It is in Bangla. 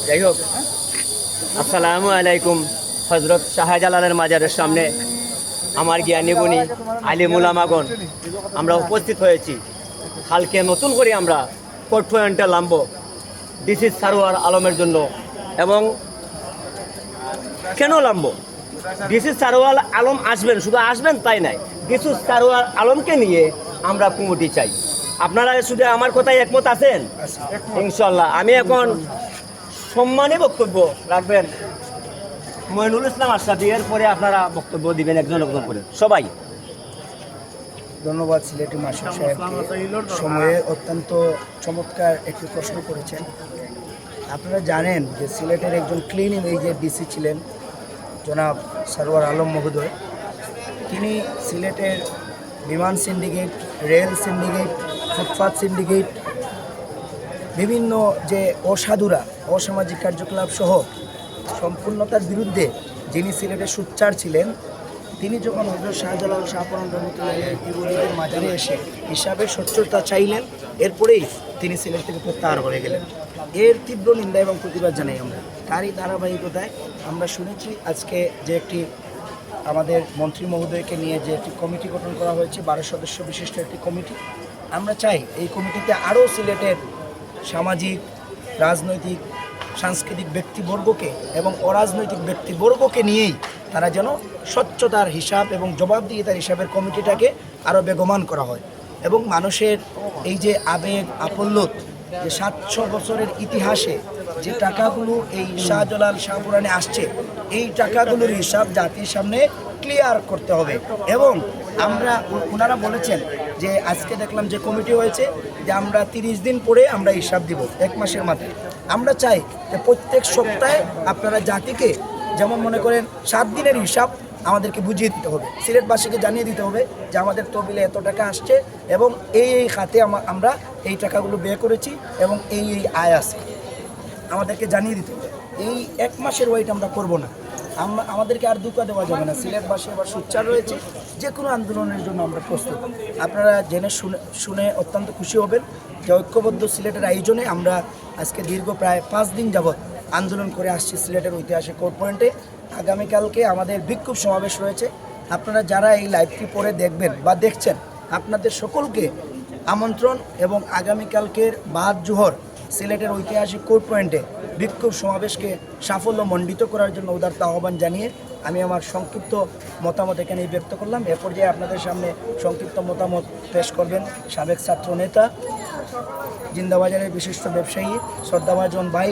যাই হোক, আসসালামু আলাইকুম। হজরত শাহজালালের মাজারের সামনে আমার জ্ঞানী গুণী আলিম উলামাগণ আমরা উপস্থিত হয়েছি। কালকে নতুন করে আমরা কোর্ট পয়েন্টে নামবো ডিসি সারোয়ার আলমের জন্য। এবং কেন নামবো? ডিসি সারোয়ার আলম আসবেন, শুধু আসবেন তাই নাই, ডিসি সারোয়ার আলমকে নিয়ে আমরা কমিটি চাই। আপনারা শুধু আমার কথায় একমত আছেন? ইনশাল্লাহ। আমি এখন সম্মানী বক্তব্য রাখবেন মইনুল ইসলাম আশরাফি, এর পরে আপনারা বক্তব্য দিবেন একজন একজন করে সবাই। ধন্যবাদ সিলেটি মাসুদ সাহেবকে। সময়ে অত্যন্ত চমৎকার একটি প্রশ্ন করেছেন। আপনারা জানেন যে সিলেটের একজন ক্লিন ইমেজের ডিসি ছিলেন জনাব সারোয়ার আলম মহোদয়। তিনি সিলেটের বিমান syndicate, rail syndicate, footpath syndicate, বিভিন্ন যে অসাধুরা অসামাজিক কার্যকলাপ সহ সম্পূর্ণতার বিরুদ্ধে যিনি সিলেটে সোচ্চার ছিলেন, তিনি যখন হজরত শাহজালাল শাহপরান রহমতুল্লাহের মাজারে এসে হিসাবের স্বচ্ছতা চাইলেন, এরপরেই তিনি সিলেট থেকে প্রত্যাহার করে গেলেন। এর তীব্র নিন্দা এবং প্রতিবাদ জানাই আমরা। তারই ধারাবাহিকতায় আমরা শুনেছি আজকে যে একটি আমাদের মন্ত্রী মহোদয়কে নিয়ে যে একটি কমিটি গঠন করা হয়েছে, 12 সদস্য বিশিষ্ট একটি কমিটি। আমরা চাই এই কমিটিতে আরও সিলেটের সামাজিক, রাজনৈতিক, সাংস্কৃতিক ব্যক্তিবর্গকে এবং অরাজনৈতিক ব্যক্তিবর্গকে নিয়েই তারা যেন স্বচ্ছতার হিসাব এবং জবাবদিহিতার হিসাবের কমিটিটাকে আরও বেগমান করা হয়। এবং মানুষের এই যে আবেগ আপ্লুত, যে 700 বছরের ইতিহাসে যে টাকাগুলো এই শাহজালাল শাহপুরানে আসছে, এই টাকাগুলোর হিসাব জাতির সামনে ক্লিয়ার করতে হবে। এবং ওনারা বলেছেন যে আজকে দেখলাম যে কমিটি হয়েছে যে আমরা 30 দিন পরে আমরা হিসাব দিব, 1 মাসের মাথায়। আমরা চাই যে প্রত্যেক সপ্তাহে আপনারা জাতিকে, যেমন মনে করেন 7 দিনের হিসাব আমাদেরকে বুঝিয়ে দিতে হবে, সিলেটবাসীকে জানিয়ে দিতে হবে যে আমাদের তহবিলে এত টাকা আসছে এবং এই খাতে আমরা এই টাকাগুলো ব্যয় করেছি এবং এই আয় আছে, আমাদেরকে জানিয়ে দিতে হবে। এই 1 মাসের ওয়েট আমরা করব না। আমাদেরকে আর দুঃখ দেওয়া যাবে না। সিলেটবাসী আবার সোচ্চার রয়েছে, যে কোনো আন্দোলনের জন্য আমরা প্রস্তুত। আপনারা জেনে শুনে অত্যন্ত খুশি হবেন যে ঐক্যবদ্ধ সিলেটের আয়োজনে আমরা আজকে দীর্ঘ প্রায় 5 দিন যাবৎ আন্দোলন করে আসছি সিলেটের ঐতিহাসিক কোর্ট পয়েন্টে। আগামীকালকে আমাদের বিক্ষোভ সমাবেশ রয়েছে। আপনারা যারা এই লাইভটি পরে দেখবেন বা দেখছেন, আপনাদের সকলকে আমন্ত্রণ এবং আগামীকালকের বাদ জোহর সিলেটের ঐতিহাসিক কোর্ট পয়েন্টে বিক্ষোভ সমাবেশকে সাফল্যমণ্ডিত করার জন্য উদারতা আহ্বান জানিয়ে আমি আমার সংক্ষিপ্ত মতামত এখানেই ব্যক্ত করলাম। এ পর্যায়ে আপনাদের সামনে সংক্ষিপ্ত মতামত পেশ করবেন সাবেক ছাত্র নেতা, জিন্দাবাজারের বিশিষ্ট ব্যবসায়ী শ্রদ্ধাভাজন ভাই